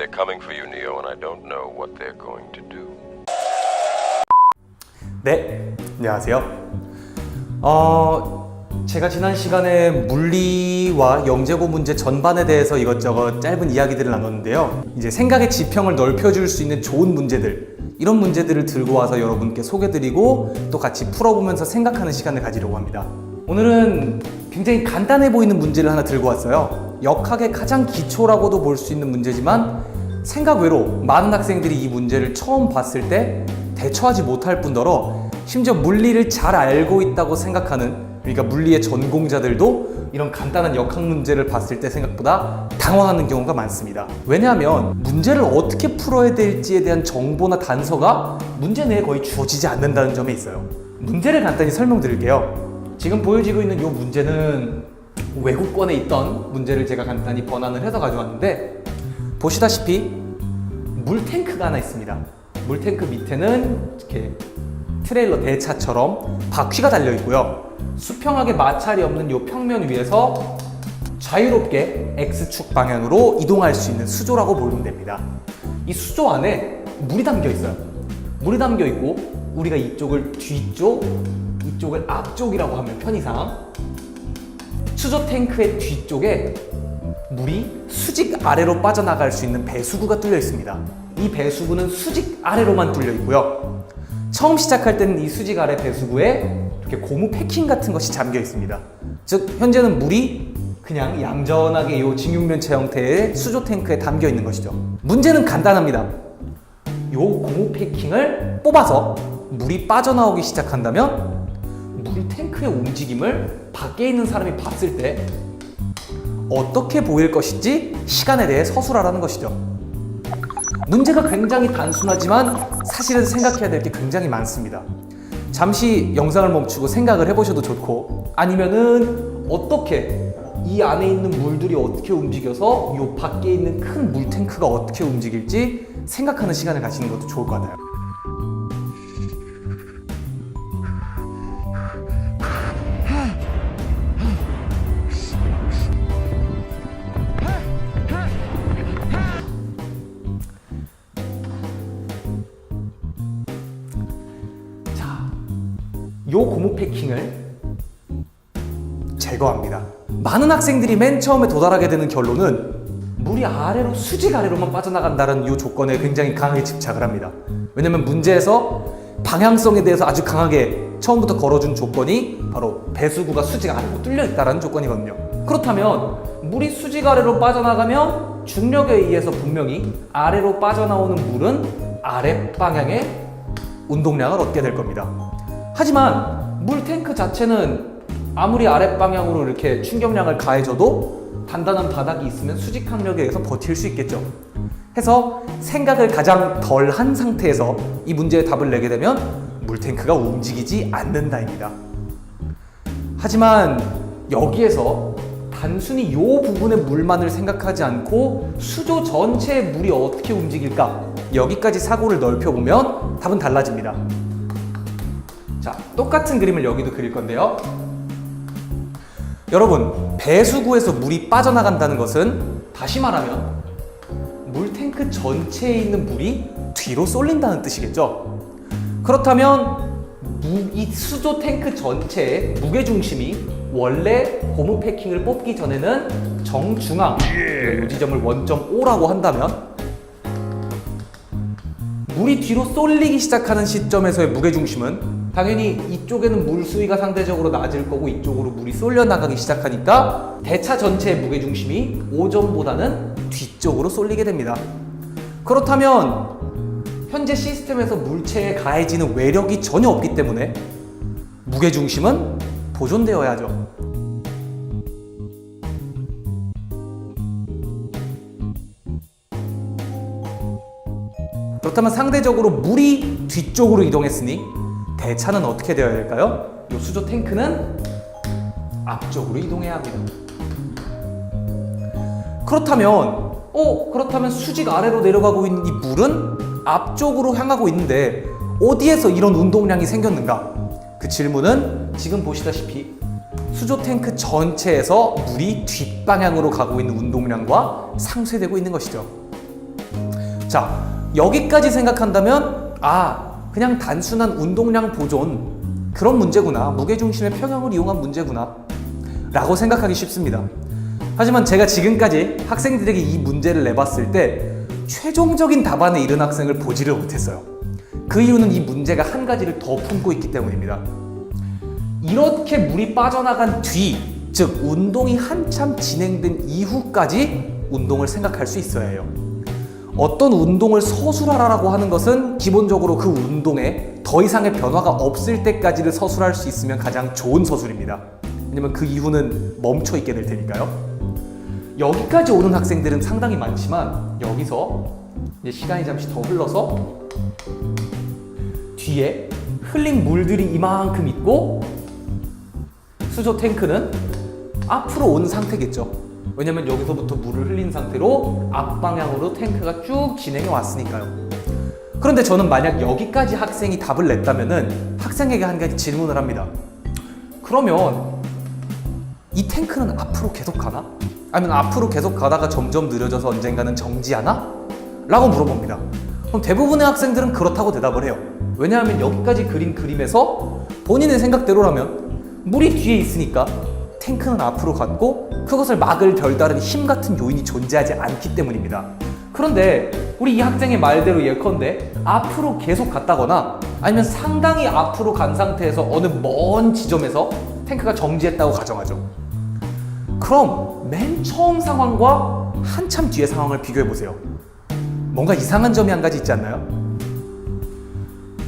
They're coming for you, Neo, and I don't know what they're going to do. 네, 안녕하세요. 제가 지난 시간에 물리와 영재고 문제 전반에 대해서 이것저것 짧은 이야기들을 나눴는데요. 이제 생각의 지평을 넓혀줄 수 있는 좋은 문제들, 이런 문제들을 들고 와서 여러분께 소개드리고 또 같이 풀어보면서 생각하는 시간을 가지려고 합니다. 오늘은 굉장히 간단해 보이는 문제를 하나 들고 왔어요. 역학의 가장 기초라고도 볼 수 있는 문제지만 생각 외로 많은 학생들이 이 문제를 처음 봤을 때 대처하지 못할 뿐더러 심지어 물리를 잘 알고 있다고 생각하는, 그러니까 물리의 전공자들도 이런 간단한 역학 문제를 봤을 때 생각보다 당황하는 경우가 많습니다. 왜냐하면 문제를 어떻게 풀어야 될지에 대한 정보나 단서가 문제 내에 거의 주어지지 않는다는 점에 있어요. 문제를 간단히 설명드릴게요. 지금 보여지고 있는 이 문제는 외국권에 있던 문제를 제가 간단히 번안을 해서 가져왔는데, 보시다시피 물탱크가 하나 있습니다. 물탱크 밑에는 이렇게 트레일러 대차처럼 바퀴가 달려 있고요. 수평하게 마찰이 없는 이 평면 위에서 자유롭게 X축 방향으로 이동할 수 있는 수조라고 보면 됩니다. 이 수조 안에 물이 담겨 있어요. 물이 담겨 있고 우리가 이쪽을 뒤쪽, 이쪽을 앞쪽이라고 하면 편의상, 수조 탱크의 뒤쪽에 물이 수직 아래로 빠져나갈 수 있는 배수구가 뚫려 있습니다. 이 배수구는 수직 아래로만 뚫려 있고요. 처음 시작할 때는 이 수직 아래 배수구에 이렇게 고무 패킹 같은 것이 잠겨 있습니다. 즉 현재는 물이 그냥 얌전하게 이 직육면체 형태의 수조 탱크에 담겨 있는 것이죠. 문제는 간단합니다. 이 고무 패킹을 뽑아서 물이 빠져나오기 시작한다면 물 탱크의 움직임을 밖에 있는 사람이 봤을 때 어떻게 보일 것인지 시간에 대해 서술하라는 것이죠. 문제가 굉장히 단순하지만 사실은 생각해야 될 게 굉장히 많습니다. 잠시 영상을 멈추고 생각을 해보셔도 좋고, 아니면은 어떻게 이 안에 있는 물들이 어떻게 움직여서 이 밖에 있는 큰 물탱크가 어떻게 움직일지 생각하는 시간을 가지는 것도 좋을 것 같아요. 요 고무 패킹을 제거합니다. 많은 학생들이 맨 처음에 도달하게 되는 결론은 물이 아래로, 수직 아래로만 빠져나간다는 이 조건에 굉장히 강하게 집착을 합니다. 왜냐면 문제에서 방향성에 대해서 아주 강하게 처음부터 걸어준 조건이 바로 배수구가 수직 아래로 뚫려 있다는 조건이거든요. 그렇다면 물이 수직 아래로 빠져나가면 중력에 의해서 분명히 아래로 빠져나오는 물은 아래 방향의 운동량을 얻게 될 겁니다. 하지만 물 탱크 자체는 아무리 아랫방향으로 이렇게 충격량을 가해줘도 단단한 바닥이 있으면 수직 항력에 의해서 버틸 수 있겠죠. 해서 생각을 가장 덜 한 상태에서 이 문제의 답을 내게 되면 물 탱크가 움직이지 않는다입니다. 하지만 여기에서 단순히 이 부분의 물만을 생각하지 않고 수조 전체의 물이 어떻게 움직일까, 여기까지 사고를 넓혀보면 답은 달라집니다. 자, 똑같은 그림을 여기도 그릴 건데요. 여러분, 배수구에서 물이 빠져나간다는 것은 다시 말하면 물탱크 전체에 있는 물이 뒤로 쏠린다는 뜻이겠죠. 그렇다면 이 수조 탱크 전체의 무게중심이 원래 고무 패킹을 뽑기 전에는 정중앙, 이 지점을 원점 O라고 한다면 물이 뒤로 쏠리기 시작하는 시점에서의 무게중심은 당연히 이쪽에는 물 수위가 상대적으로 낮을 거고 이쪽으로 물이 쏠려 나가기 시작하니까 대차 전체의 무게중심이 O점보다는 뒤쪽으로 쏠리게 됩니다. 그렇다면 현재 시스템에서 물체에 가해지는 외력이 전혀 없기 때문에 무게중심은 보존되어야죠. 그렇다면 상대적으로 물이 뒤쪽으로 이동했으니 대차는 어떻게 되어야 될까요? 이 수조 탱크는 앞쪽으로 이동해야 합니다. 그렇다면 수직 아래로 내려가고 있는 이 물은 앞쪽으로 향하고 있는데 어디에서 이런 운동량이 생겼는가? 그 질문은 지금 보시다시피 수조 탱크 전체에서 물이 뒷방향으로 가고 있는 운동량과 상쇄되고 있는 것이죠. 자, 여기까지 생각한다면 그냥 단순한 운동량 보존 그런 문제구나, 무게중심의 평형을 이용한 문제구나 라고 생각하기 쉽습니다. 하지만 제가 지금까지 학생들에게 이 문제를 내봤을 때 최종적인 답안에 이른 학생을 보지를 못했어요. 그 이유는 이 문제가 한 가지를 더 품고 있기 때문입니다. 이렇게 물이 빠져나간 뒤, 즉 운동이 한참 진행된 이후까지 운동을 생각할 수 있어야 해요. 어떤 운동을 서술하라고 하는 것은 기본적으로 그 운동에 더 이상의 변화가 없을 때까지를 서술할 수 있으면 가장 좋은 서술입니다. 왜냐면 그 이후는 멈춰 있게 될 테니까요. 여기까지 오는 학생들은 상당히 많지만 여기서 이제 시간이 잠시 더 흘러서 뒤에 흘린 물들이 이만큼 있고 수조 탱크는 앞으로 온 상태겠죠. 왜냐면 여기서부터 물을 흘린 상태로 앞방향으로 탱크가 쭉 진행해 왔으니까요. 그런데 저는 만약 여기까지 학생이 답을 냈다면은 학생에게 한 가지 질문을 합니다. 그러면 이 탱크는 앞으로 계속 가나? 아니면 앞으로 계속 가다가 점점 느려져서 언젠가는 정지하나? 라고 물어봅니다. 그럼 대부분의 학생들은 그렇다고 대답을 해요. 왜냐하면 여기까지 그린 그림에서 본인의 생각대로라면 물이 뒤에 있으니까 탱크는 앞으로 갔고 그것을 막을 별다른 힘 같은 요인이 존재하지 않기 때문입니다. 그런데 우리 이 학생의 말대로 예컨대 앞으로 계속 갔다거나 아니면 상당히 앞으로 간 상태에서 어느 먼 지점에서 탱크가 정지했다고 가정하죠. 그럼 맨 처음 상황과 한참 뒤의 상황을 비교해 보세요. 뭔가 이상한 점이 한 가지 있지 않나요?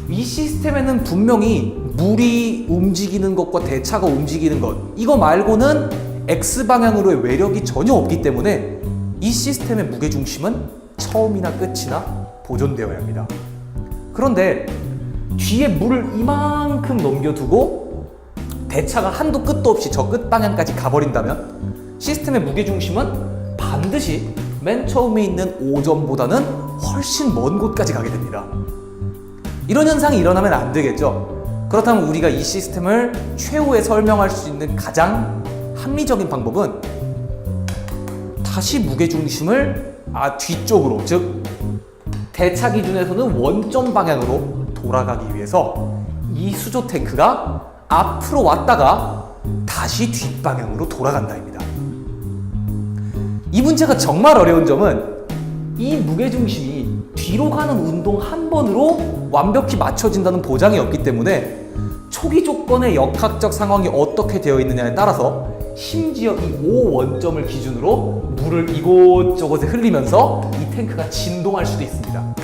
이 시스템에는 분명히 물이 움직이는 것과 대차가 움직이는 것, 이거 말고는 X방향으로의 외력이 전혀 없기 때문에 이 시스템의 무게중심은 처음이나 끝이나 보존되어야 합니다. 그런데 뒤에 물을 이만큼 넘겨두고 대차가 한도 끝도 없이 저 끝방향까지 가버린다면 시스템의 무게중심은 반드시 맨 처음에 있는 5점보다는 훨씬 먼 곳까지 가게 됩니다. 이런 현상이 일어나면 안 되겠죠. 그렇다면 우리가 이 시스템을 최후에 설명할 수 있는 가장 합리적인 방법은 다시 무게중심을 뒤쪽으로, 즉 대차 기준에서는 원점 방향으로 돌아가기 위해서 이 수조 탱크가 앞으로 왔다가 다시 뒷방향으로 돌아간다입니다. 이 문제가 정말 어려운 점은 이 무게중심이 뒤로 가는 운동 한 번으로 완벽히 맞춰진다는 보장이 없기 때문에 초기 조건의 역학적 상황이 어떻게 되어 있느냐에 따라서 심지어 이 5원점을 기준으로 물을 이곳저곳에 흘리면서 이 탱크가 진동할 수도 있습니다.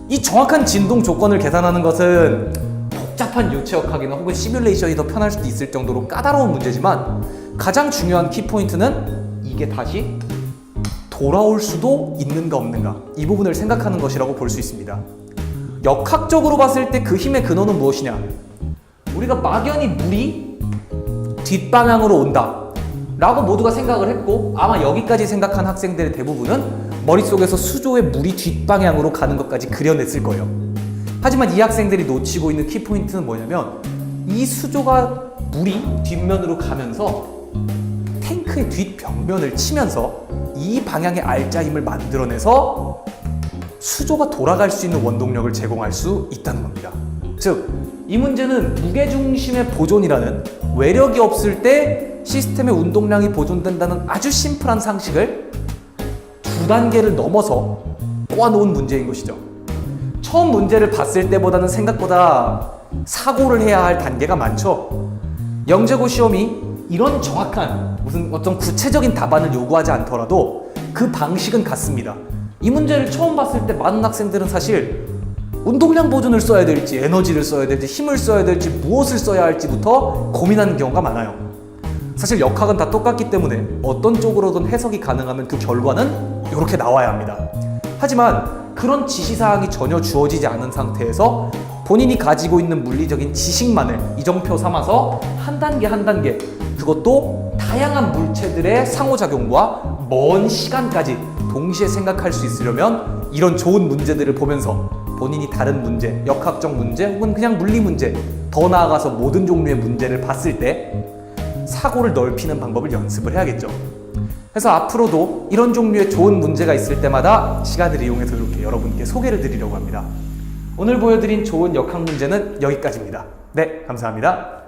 이 정확한 진동 조건을 계산하는 것은 복잡한 유체역학이나 혹은 시뮬레이션이 더 편할 수도 있을 정도로 까다로운 문제지만 가장 중요한 키포인트는 이게 다시 돌아올 수도 있는가 없는가, 이 부분을 생각하는 것이라고 볼 수 있습니다. 역학적으로 봤을 때 그 힘의 근원은 무엇이냐? 우리가 막연히 물이 뒷방향으로 온다 라고 모두가 생각을 했고 아마 여기까지 생각한 학생들의 대부분은 머릿속에서 수조에 물이 뒷방향으로 가는 것까지 그려냈을 거예요. 하지만 이 학생들이 놓치고 있는 키포인트는 뭐냐면 이 수조가 물이 뒷면으로 가면서 탱크의 뒷벽면을 치면서 이 방향의 알짜힘을 만들어내서 수조가 돌아갈 수 있는 원동력을 제공할 수 있다는 겁니다. 즉, 이 문제는 무게중심의 보존이라는 외력이 없을 때 시스템의 운동량이 보존된다는 아주 심플한 상식을 두 단계를 넘어서 꼬아놓은 문제인 것이죠. 처음 문제를 봤을 때보다는 생각보다 사고를 해야 할 단계가 많죠. 영재고 시험이 이런 정확한 무슨 어떤 구체적인 답안을 요구하지 않더라도 그 방식은 같습니다. 이 문제를 처음 봤을 때 많은 학생들은 사실 운동량 보존을 써야 될지 에너지를 써야 될지 힘을 써야 될지 무엇을 써야 할지부터 고민하는 경우가 많아요. 사실 역학은 다 똑같기 때문에 어떤 쪽으로든 해석이 가능하면 그 결과는 이렇게 나와야 합니다. 하지만 그런 지시사항이 전혀 주어지지 않은 상태에서 본인이 가지고 있는 물리적인 지식만을 이정표 삼아서 한 단계 한 단계, 그것도 다양한 물체들의 상호작용과 먼 시간까지 동시에 생각할 수 있으려면 이런 좋은 문제들을 보면서 본인이 다른 문제, 역학적 문제 혹은 그냥 물리 문제, 더 나아가서 모든 종류의 문제를 봤을 때 사고를 넓히는 방법을 연습을 해야겠죠. 그래서 앞으로도 이런 종류의 좋은 문제가 있을 때마다 시간을 이용해서 이렇게 여러분께 소개를 드리려고 합니다. 오늘 보여드린 좋은 역학 문제는 여기까지입니다. 네, 감사합니다.